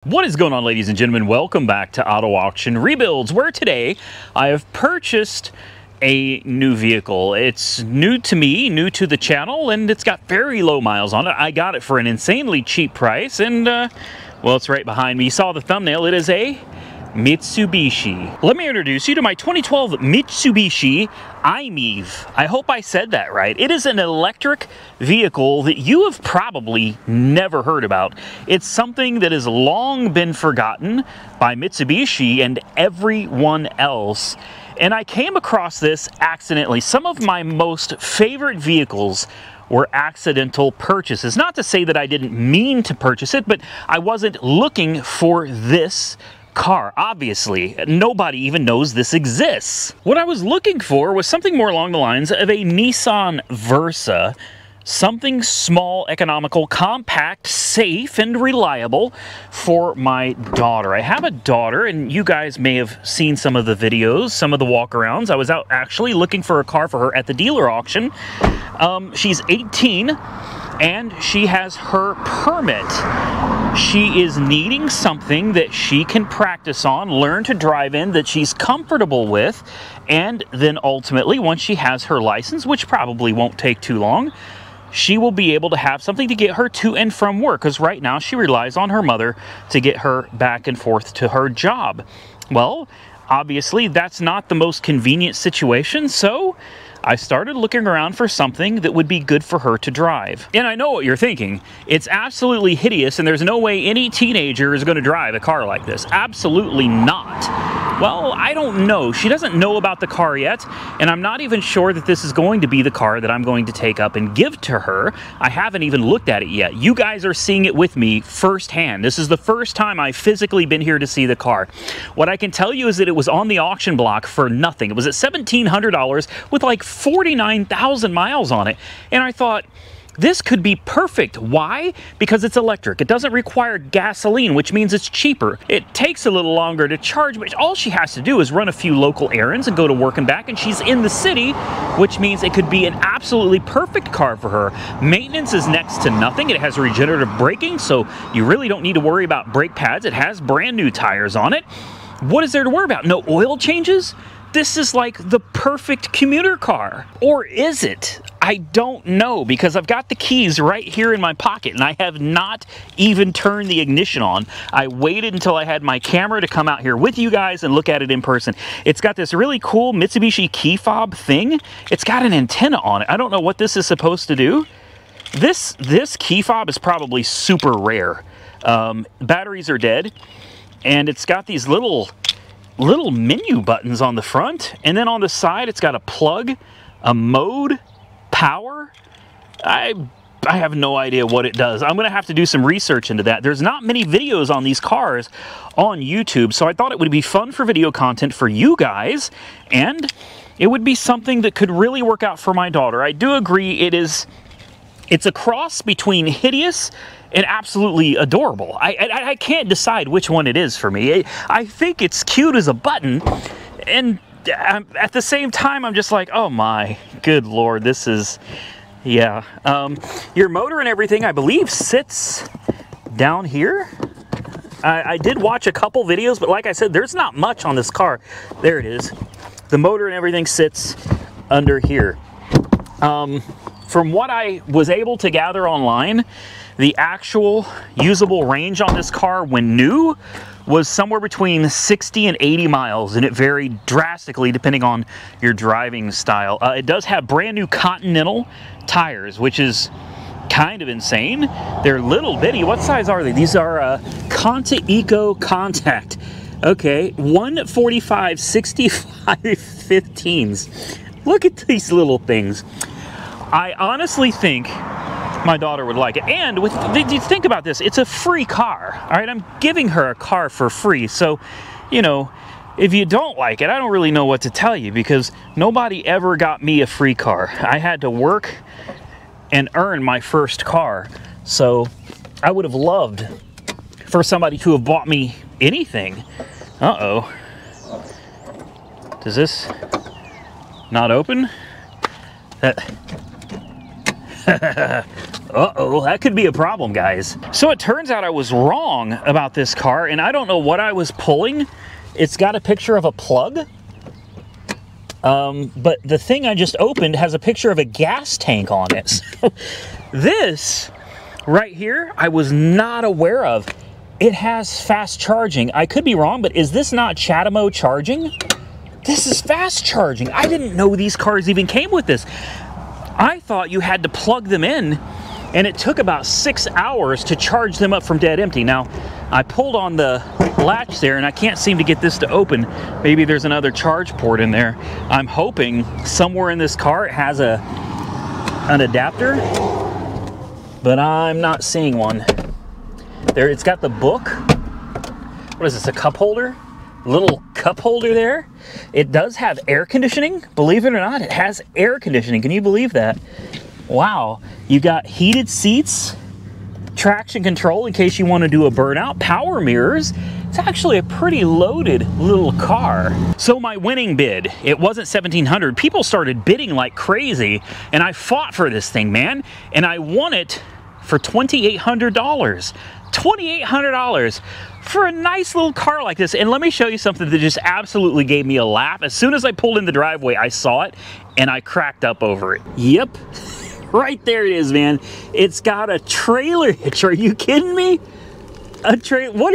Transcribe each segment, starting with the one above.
What is going on, ladies and gentlemen? Welcome back to Auto Auction Rebuilds, where today I have purchased a new vehicle. It's new to me, new to the channel, and it's got very low miles on it. I got it for an insanely cheap price, and well, it's right behind me. You saw the thumbnail. It is a Mitsubishi. Let me introduce you to my 2012 Mitsubishi i-MiEV. I hope I said that right. It is an electric vehicle that you have probably never heard about. It's something that has long been forgotten by Mitsubishi and everyone else. And I came across this accidentally. Some of my most favorite vehicles were accidental purchases. Not to say that I didn't mean to purchase it, but I wasn't looking for this car. Obviously, nobody even knows this exists. What I was looking for was something more along the lines of a Nissan Versa. Something small, economical, compact, safe, and reliable for my daughter. I have a daughter, and you guys may have seen some of the videos, some of the walkarounds. I was out actually looking for a car for her at the dealer auction. She's 18, and she has her permit. She is needing something that she can practice on, learn to drive in, that she's comfortable with, and then ultimately, once she has her license, which probably won't take too long, she will be able to have something to get her to and from work, because right now she relies on her mother to get her back and forth to her job. Well, obviously that's not the most convenient situation, so I started looking around for something that would be good for her to drive. And I know what you're thinking. It's absolutely hideous, and there's no way any teenager is going to drive a car like this. Absolutely not. Well, I don't know. She doesn't know about the car yet, and I'm not even sure that this is going to be the car that I'm going to take up and give to her. I haven't even looked at it yet. You guys are seeing it with me firsthand. This is the first time I've physically been here to see the car. What I can tell you is that it was on the auction block for nothing. It was at $1,700 with like 49,000 miles on it. And I thought, this could be perfect. Why? Because it's electric. It doesn't require gasoline, which means it's cheaper. It takes a little longer to charge, but all she has to do is run a few local errands and go to work and back, and she's in the city, which means it could be an absolutely perfect car for her. Maintenance is next to nothing. It has regenerative braking, so you really don't need to worry about brake pads. It has brand new tires on it. What is there to worry about? No oil changes? This is like the perfect commuter car. Or is it? I don't know, because I've got the keys right here in my pocket and I have not even turned the ignition on. I waited until I had my camera to come out here with you guys and look at it in person. It's got this really cool Mitsubishi key fob thing. It's got an antenna on it. I don't know what this is supposed to do. This key fob is probably super rare. Batteries are dead, and it's got these little menu buttons on the front, and then on the side it's got a plug, a mode, power. I have no idea what it does. I'm gonna have to do some research into that. There's not many videos on these cars on YouTube, so I thought it would be fun for video content for you guys, and it would be something that could really work out for my daughter. I do agree it's a cross between hideous and absolutely adorable. I can't decide which one it is for me. I think it's cute as a button, and at the same time, I'm just like, oh my good Lord, this is, yeah. Your motor and everything, I believe, sits down here. I did watch a couple videos, but like I said, there's not much on this car. There it is. The motor and everything sits under here. From what I was able to gather online, the actual usable range on this car when new was somewhere between 60 and 80 miles, and it varied drastically depending on your driving style. It does have brand new Continental tires, which is kind of insane. They're little bitty. What size are they? These are Conta Eco Contact. Okay, 145 65 15s. Look at these little things. I honestly think my daughter would like it. And think about this, it's a free car. All right, I'm giving her a car for free. So, you know, if you don't like it, I don't really know what to tell you, because nobody ever got me a free car. I had to work and earn my first car. So I would have loved for somebody to have bought me anything. Uh-oh. Does this not open? Uh-oh, that could be a problem, guys. So it turns out I was wrong about this car, and I don't know what I was pulling. It's got a picture of a plug. But the thing I just opened has a picture of a gas tank on it. So this right here, I was not aware of. It has fast charging. I could be wrong, but is this not CHAdeMO charging? This is fast charging. I didn't know these cars even came with this. I thought you had to plug them in, and it took about 6 hours to charge them up from dead empty. Now, I pulled on the latch there, and I can't seem to get this to open. Maybe there's another charge port in there. I'm hoping somewhere in this car it has an adapter, but I'm not seeing one. There, it's got the book. What is this, a cup holder? Little cup holder there. It does have air conditioning. Believe it or not, it has air conditioning. Can you believe that? Wow. You got heated seats, traction control in case you want to do a burnout, power mirrors. It's actually a pretty loaded little car. So my winning bid, it wasn't $1,700. People started bidding like crazy, and I fought for this thing, man. And I won it for $2,800. $2,800 for a nice little car like this. And let me show you something that just absolutely gave me a laugh. As soon as I pulled in the driveway, I saw it and I cracked up over it. Yep, right there it is, man. It's got a trailer hitch. Are you kidding me? A trailer? What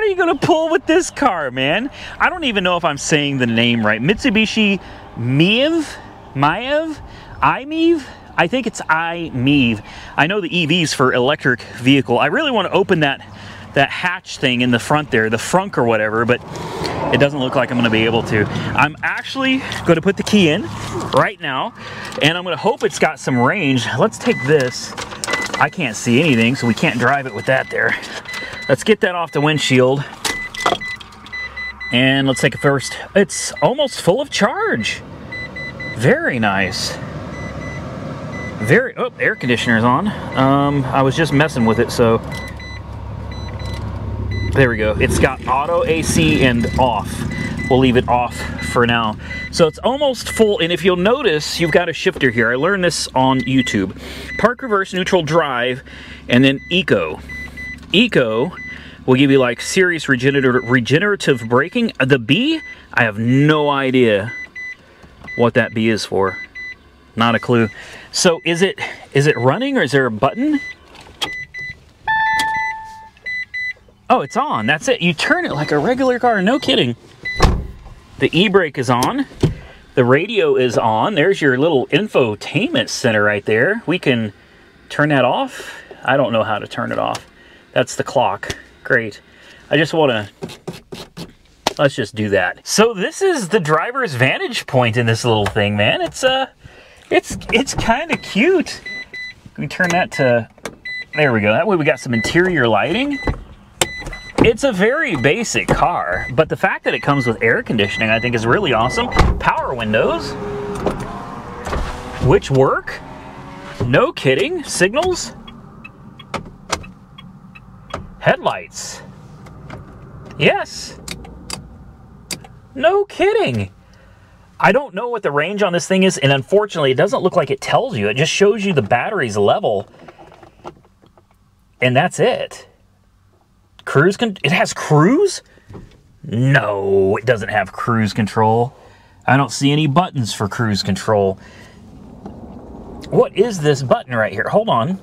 are you gonna pull with this car, man? I don't even know if I'm saying the name right. Mitsubishi i-MiEV? I think it's i-MiEV. I know the EVs for electric vehicle. I really want to open that hatch thing in the front there, the frunk or whatever, but it doesn't look like I'm going to be able to. I'm actually going to put the key in right now, and I'm going to hope it's got some range. Let's take this. I can't see anything, so we can't drive it with that there. Let's get that off the windshield. And let's take it first. It's almost full of charge. Very nice. Oh, air conditioner's on. I was just messing with it, so there we go. It's got auto AC and off. We'll leave it off for now. So it's almost full, and if you'll notice, you've got a shifter here. I learned this on YouTube. Park, reverse, neutral, drive, and then eco. Eco will give you like serious regenerative braking. The B, I have no idea what that B is for. Not a clue. So is it running, or is there a button? Oh, it's on. That's it. You turn it like a regular car. No kidding. The e-brake is on. The radio is on. There's your little infotainment center right there. We can turn that off. I don't know how to turn it off. That's the clock. Great. I just want to... Let's just do that. So this is the driver's vantage point in this little thing, man. It's kind of cute. We turn that to... There we go. That way we got some interior lighting. It's a very basic car, but the fact that it comes with air conditioning, I think, is really awesome. Power windows, which work. No kidding. Signals. Headlights. Yes. No kidding. I don't know what the range on this thing is, and unfortunately, it doesn't look like it tells you. It just shows you the battery's level, and that's it. It has cruise? No, it doesn't have cruise control. I don't see any buttons for cruise control. What is this button right here? Hold on.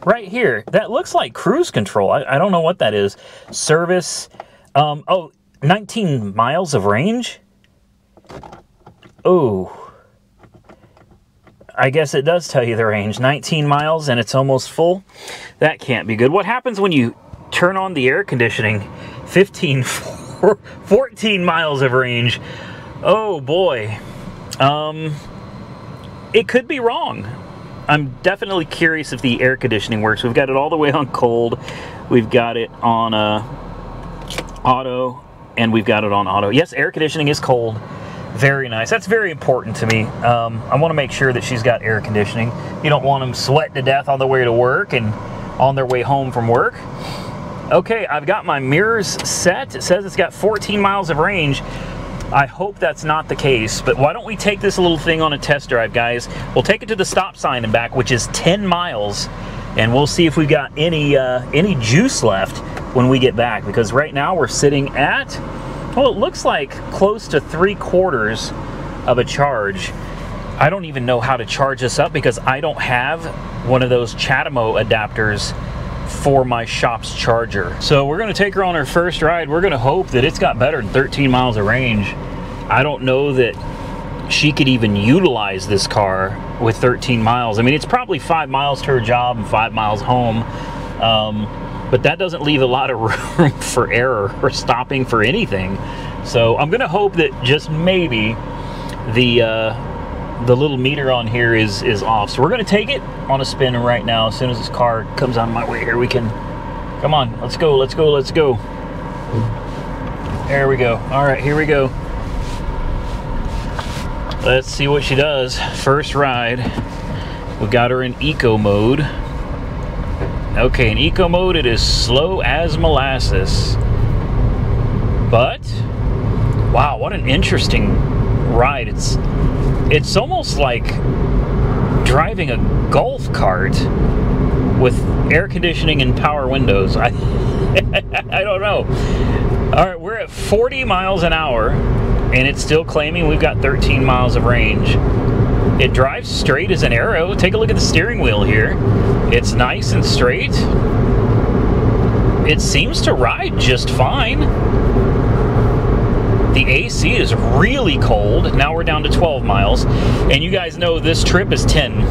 Right here. That looks like cruise control. I don't know what that is. Service. Oh, 19 miles of range? Oh. I guess it does tell you the range. 19 miles and it's almost full. That can't be good. What happens when you turn on the air conditioning? 14 miles of range. Oh boy. It could be wrong. I'm definitely curious if the air conditioning works. We've got it all the way on cold. We've got it on auto, and we've got it on auto. Yes, air conditioning is cold. Very nice. That's very important to me. I want to make sure that she's got air conditioning. You don't want them sweating to death on the way to work and on their way home from work. Okay, I've got my mirrors set. It says it's got 14 miles of range. I hope that's not the case, but why don't we take this little thing on a test drive, guys? We'll take it to the stop sign and back, which is 10 miles, and we'll see if we got any juice left when we get back, because right now we're sitting at, well, it looks like close to 3/4 of a charge. I don't even know how to charge this up because I don't have one of those CHAdeMO adapters for my shop's charger. So we're gonna take her on her first ride. We're gonna hope that it's got better than 13 miles of range. I don't know that she could even utilize this car with 13 miles. I mean, it's probably 5 miles to her job and 5 miles home. But that doesn't leave a lot of room for error or stopping for anything. So I'm gonna hope that just maybe the little meter on here is off. So we're gonna take it on a spin right now. As soon as this car comes on my way here, we can, come on, let's go, let's go, let's go. There we go. All right, here we go. Let's see what she does. First ride. We got her in eco mode. Okay, in eco mode, it is slow as molasses. But, wow, what an interesting ride. It's almost like driving a golf cart with air conditioning and power windows. I don't know. All right, we're at 40 miles an hour, and it's still claiming we've got 13 miles of range. It drives straight as an arrow. Take a look at the steering wheel here. It's nice and straight. It seems to ride just fine. The AC is really cold. Now we're down to 12 miles. And you guys know this trip is 10.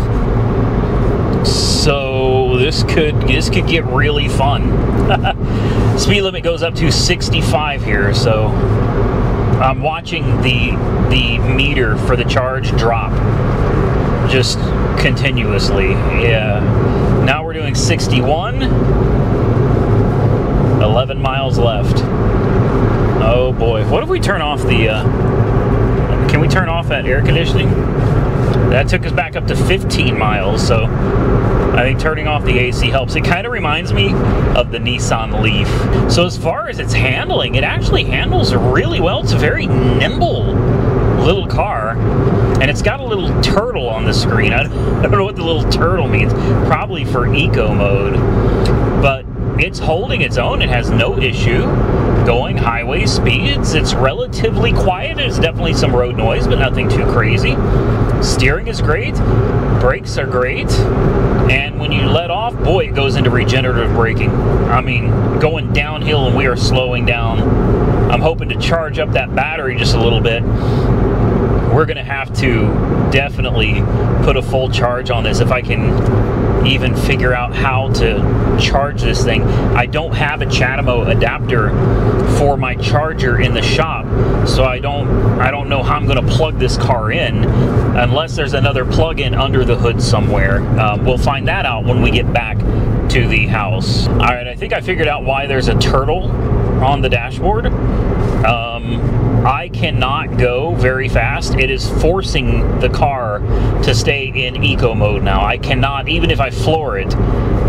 So this could get really fun. Speed limit goes up to 65 here, so I'm watching the meter for the charge drop just continuously. Yeah. Now we're doing 61. 11 miles left. Oh boy. What if we turn off the can we turn off that air conditioning? That took us back up to 15 miles, so I think turning off the AC helps. It kind of reminds me of the Nissan Leaf. So as far as its handling, it actually handles really well. It's a very nimble little car, and it's got a little turtle on the screen. I don't know what the little turtle means. Probably for eco mode, but it's holding its own. It has no issue going highway speeds. It's relatively quiet. There's definitely some road noise, but nothing too crazy. Steering is great. Brakes are great. And when you let off, boy, it goes into regenerative braking. I mean, going downhill and we are slowing down. I'm hoping to charge up that battery just a little bit. We're gonna have to definitely put a full charge on this if I can even figure out how to charge this thing. I don't have a CHAdeMO adapter for my charger in the shop, so I don't know how I'm gonna plug this car in unless there's another plug-in under the hood somewhere. We'll find that out when we get back to the house. All right, I think I figured out why there's a turtle on the dashboard. I cannot go very fast. It is forcing the car to stay in eco mode now. I cannot, even if I floor it,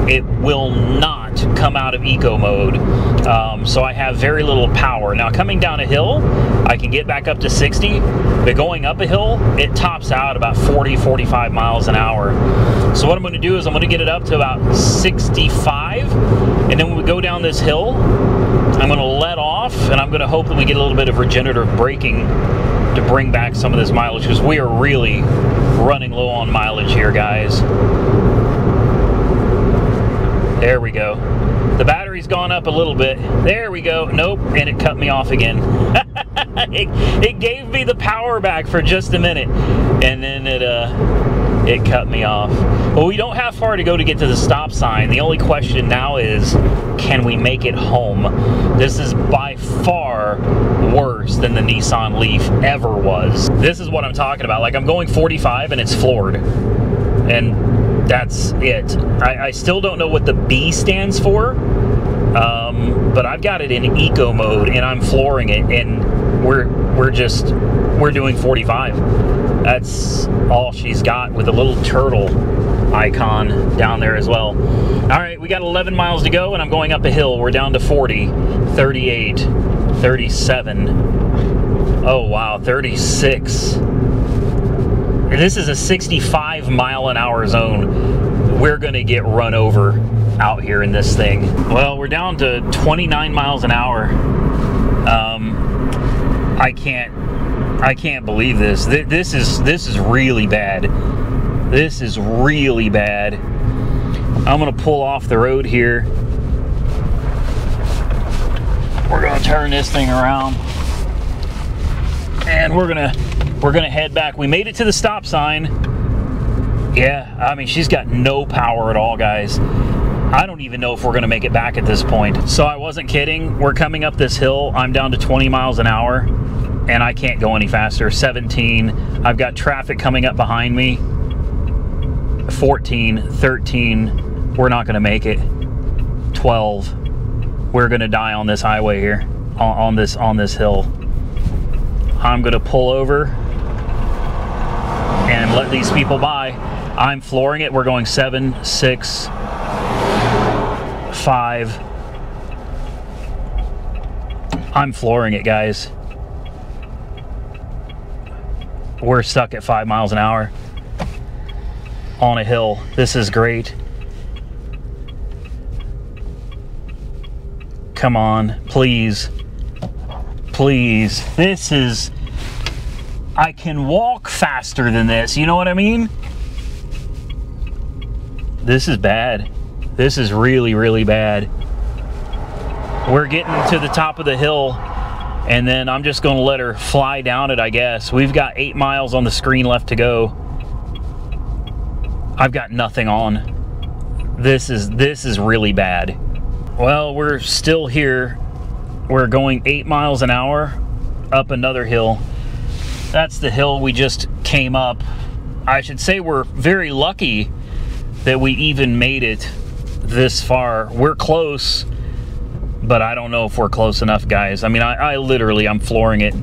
it will not come out of eco mode. So I have very little power. Now coming down a hill, I can get back up to 60, but going up a hill, it tops out about 40, 45 miles an hour. So what I'm gonna do is I'm gonna get it up to about 65, and then when we go down this hill, I'm gonna let off, and I'm gonna hope that we get a little bit of regenerative braking to bring back some of this mileage, because we are really running low on mileage here, guys. There we go. The battery's gone up a little bit. There we go. Nope, and it cut me off again. it gave me the power back for just a minute, and then it cut me off. Well, we don't have far to go to get to the stop sign. The only question now is, can we make it home? This is by far worse than the Nissan Leaf ever was. This is what I'm talking about. Like, I'm going 45 and it's floored. And that's it. I still don't know what the B stands for, but I've got it in eco mode and I'm flooring it, and we're doing 45. That's all she's got, with a little turtle icon down there as well. All right, we got 11 miles to go and I'm going up a hill. We're down to 40, 38, 37. Oh, wow, 36. This is a 65 mile an hour zone. We're gonna get run over out here in this thing. Well, we're down to 29 miles an hour. I can't believe this. This is really bad. This is really bad. I'm gonna pull off the road here. We're gonna turn this thing around, and we're gonna head back. We made it to the stop sign. Yeah, I mean, she's got no power at all, guys. I don't even know if we're gonna make it back at this point. So I wasn't kidding. We're coming up this hill. I'm down to 20 miles an hour, and I can't go any faster. 17. I've got traffic coming up behind me. 14, 13. We're not gonna make it. 12. We're gonna die on this highway here, on this hill. I'm gonna pull over and let these people by. I'm flooring it. We're going 7, 6, 5. I'm flooring it, guys. We're stuck at 5 miles an hour on a hill. This is great. Come on, please. Please. This is... I can walk faster than this, you know what I mean? This is bad. This is really, really bad. We're getting to the top of the hill, and then I'm just gonna let her fly down it, I guess. We've got 8 miles on the screen left to go. I've got nothing on. This is really bad. Well, we're still here. We're going 8 miles an hour up another hill. That's the hill we just came up. I should say we're very lucky that we even made it this far. We're close, but I don't know if we're close enough, guys. I mean, I literally, I'm flooring it.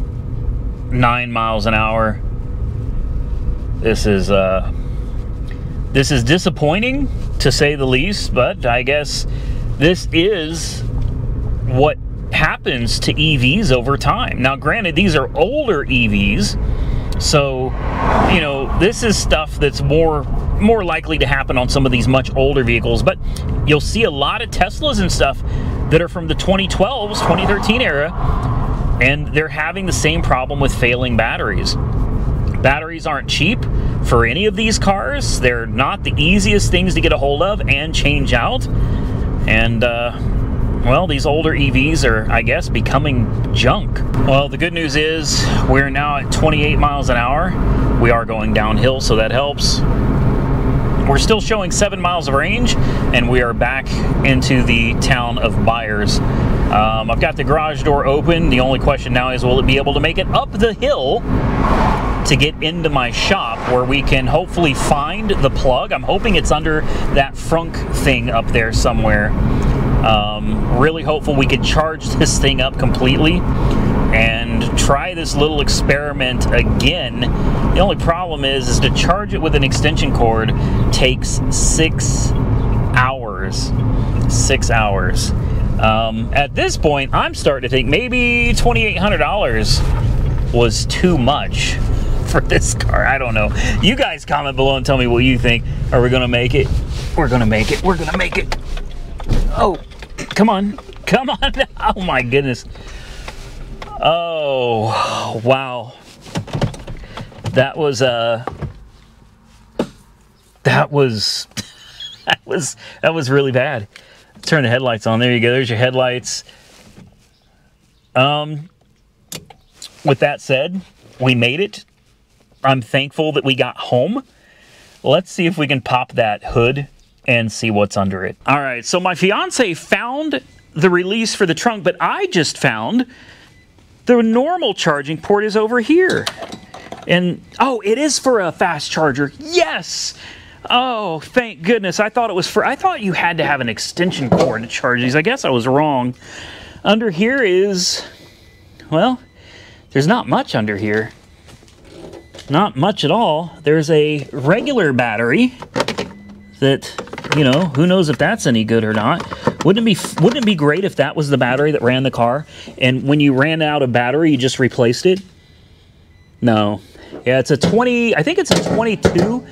9 miles an hour. This is disappointing, to say the least, but I guess this is what happens to EVs over time. Now, granted, these are older EVs, so, you know, this is stuff that's more likely to happen on some of these much older vehicles, but you'll see a lot of Teslas and stuff that are from the 2012s, 2013 era, and they're having the same problem with failing batteries. Batteries aren't cheap for any of these cars. They're not the easiest things to get a hold of and change out. And, well, these older EVs are, I guess, becoming junk. Well, the good news is we're now at 28 miles an hour. We are going downhill, so that helps. We're still showing 7 miles of range, and we are back into the town of Byers. I've got the garage door open. The only question now is, will it be able to make it up the hill to get into my shop, where we can hopefully find the plug. I'm hoping it's under that frunk thing up there somewhere. Really hopeful we could charge this thing up completely and try this little experiment again. The only problem is to charge it with an extension cord takes 6 hours. 6 hours. At this point, I'm starting to think maybe $2,800 was too much for this car. I don't know. You guys comment below and tell me what you think. Are we gonna make it? We're gonna make it. We're gonna make it. Oh, come on. Come on. Oh my goodness. Oh, wow. That was really bad. Turn the headlights on. There you go. There's your headlights. With that said, we made it. I'm thankful that we got home. Let's see if we can pop that hood and see what's under it. All right, so my fiance found the release for the trunk, but I just found the normal charging port is over here. And, oh, it is for a fast charger. Yes! Oh, thank goodness. I thought you had to have an extension cord to charge these. I guess I was wrong. Under here is, well, there's not much under here. Not much at all. There's a regular battery that, you know, who knows if that's any good or not. Wouldn't it be great if that was the battery that ran the car, and when you ran out of battery, you just replaced it? No. Yeah, it's a 20, I think it's a 22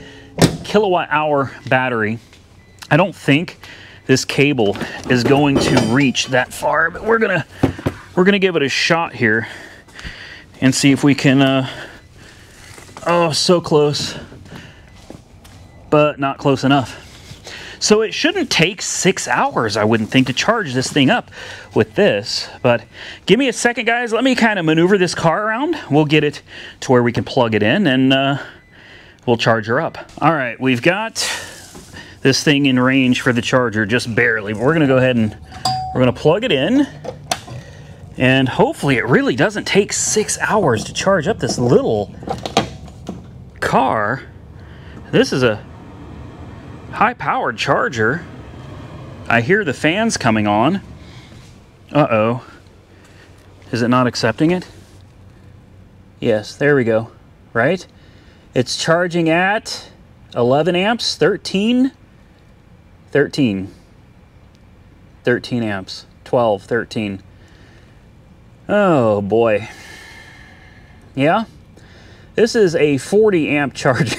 kilowatt hour battery. I don't think this cable is going to reach that far, but we're gonna give it a shot here and see if we can, oh, so close, but not close enough. So it shouldn't take 6 hours, I wouldn't think, to charge this thing up with this. But give me a second, guys. Let me kind of maneuver this car around. We'll get it to where we can plug it in, and we'll charge her up. All right, we've got this thing in range for the charger, just barely. We're gonna go ahead and we're gonna plug it in, and hopefully it really doesn't take 6 hours to charge up this little car. This is a high-powered charger. I hear the fans coming on. Uh-oh. Is it not accepting it? Yes, there we go. Right? It's charging at 11 amps, 13 amps, 12, 13. Oh boy. Yeah? This is a 40 amp charger.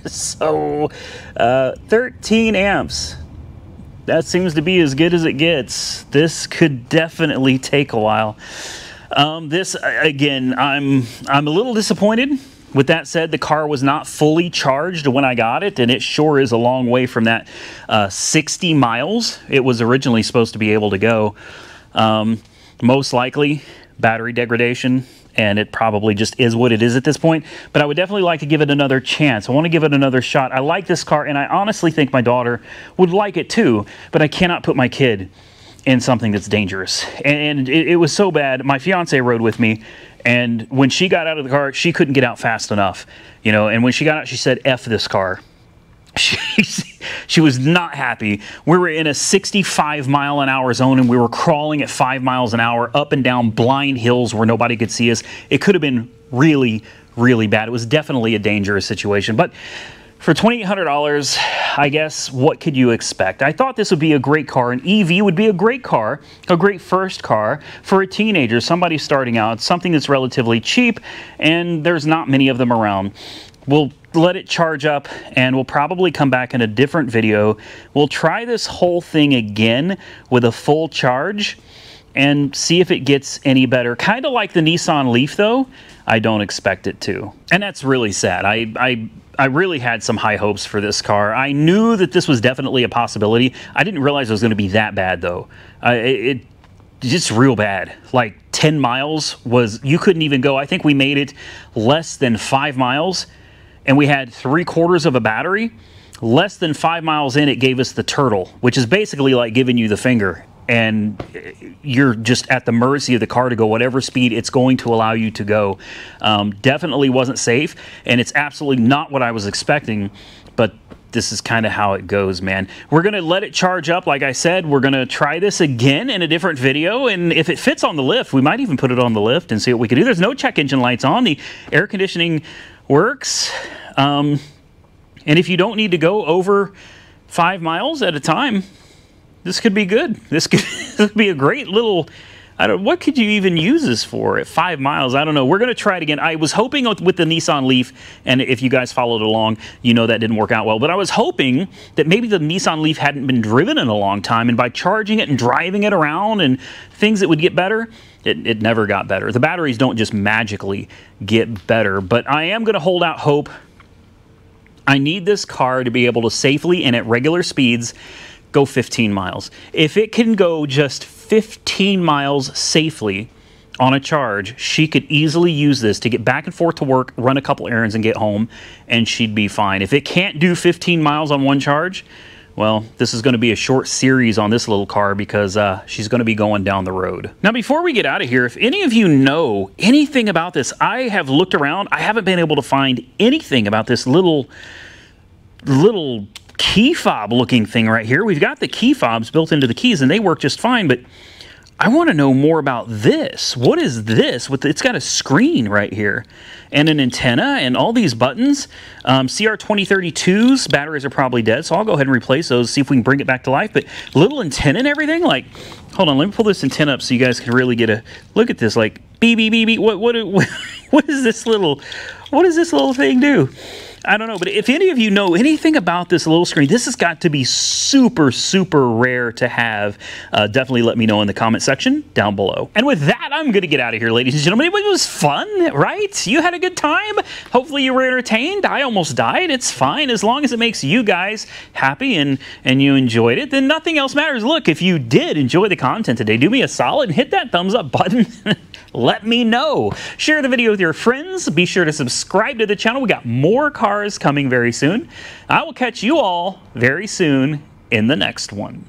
So, 13 amps. That seems to be as good as it gets. This could definitely take a while. This, again, I'm a little disappointed. With that said, the car was not fully charged when I got it, and it sure is a long way from that 60 miles it was originally supposed to be able to go. Most likely, battery degradation, and it probably just is what it is at this point. But I would definitely like to give it another chance. I want to give it another shot. I like this car, and I honestly think my daughter would like it too, but I cannot put my kid in something that's dangerous. And it was so bad. My fiance rode with me, and when she got out of the car, she couldn't get out fast enough, you know, and when she got out, she said, F this car. She was not happy. We were in a 65-mile-an-hour zone, and we were crawling at 5 miles an hour up and down blind hills where nobody could see us. It could have been really, really bad. It was definitely a dangerous situation. But for $2,800, I guess, what could you expect? I thought this would be a great car. An EV would be a great car, a great first car for a teenager, somebody starting out, something that's relatively cheap, and there's not many of them around. We'll let it charge up, and we'll probably come back in a different video. We'll try this whole thing again with a full charge and see if it gets any better. Kind of like the Nissan Leaf, though. I don't expect it to. And that's really sad. I really had some high hopes for this car. I knew that this was definitely a possibility. I didn't realize it was going to be that bad, though. It's just real bad. Like 10 miles was, you couldn't even go. I think we made it less than 5 miles. And we had 3/4 of a battery. Less than 5 miles in, it gave us the turtle, which is basically like giving you the finger. And you're just at the mercy of the car to go whatever speed it's going to allow you to go. Definitely wasn't safe, and it's absolutely not what I was expecting, but this is kind of how it goes, man. We're going to let it charge up. Like I said, we're going to try this again in a different video, and if it fits on the lift, we might even put it on the lift and see what we can do. There's no check engine lights on. The air conditioning works, and if you don't need to go over 5 miles at a time, this could be good. This could be a great little, what could you even use this for at 5 miles? I don't know. We're going to try it again. I was hoping with the Nissan Leaf, and if you guys followed along, you know that didn't work out well, but I was hoping that maybe the Nissan Leaf hadn't been driven in a long time, and by charging it and driving it around and things, it would get better. It never got better. The batteries don't just magically get better, but I am going to hold out hope. I need this car to be able to safely and at regular speeds go 15 miles. If it can go just 15 miles safely on a charge, she could easily use this to get back and forth to work, run a couple errands, and get home, and she'd be fine. If it can't do 15 miles on one charge, well, this is going to be a short series on this little car because she's going to be going down the road. Now, before we get out of here, if any of you know anything about this, I have looked around. I haven't been able to find anything about this little key fob looking thing right here. We've got the key fobs built into the keys, and they work just fine, but I want to know more about this. What is this? It's got a screen right here and an antenna and all these buttons. CR2032's batteries are probably dead, so I'll go ahead and replace those, see if we can bring it back to life. But little antenna and everything, like, hold on, let me pull this antenna up so you guys can really get a look at this. Like, beep, beep, beep, beep. What does this little thing do? I don't know, but if any of you know anything about this little screen, this has got to be super, super rare to have. Definitely let me know in the comment section down below. And with that, I'm going to get out of here, ladies and gentlemen. It was fun, right? You had a good time. Hopefully you were entertained. I almost died. It's fine. As long as it makes you guys happy and you enjoyed it, then nothing else matters. Look, if you did enjoy the content today, do me a solid and hit that thumbs up button. Let me know. Share the video with your friends. Be sure to subscribe to the channel. We got more cars coming very soon. I will catch you all very soon in the next one.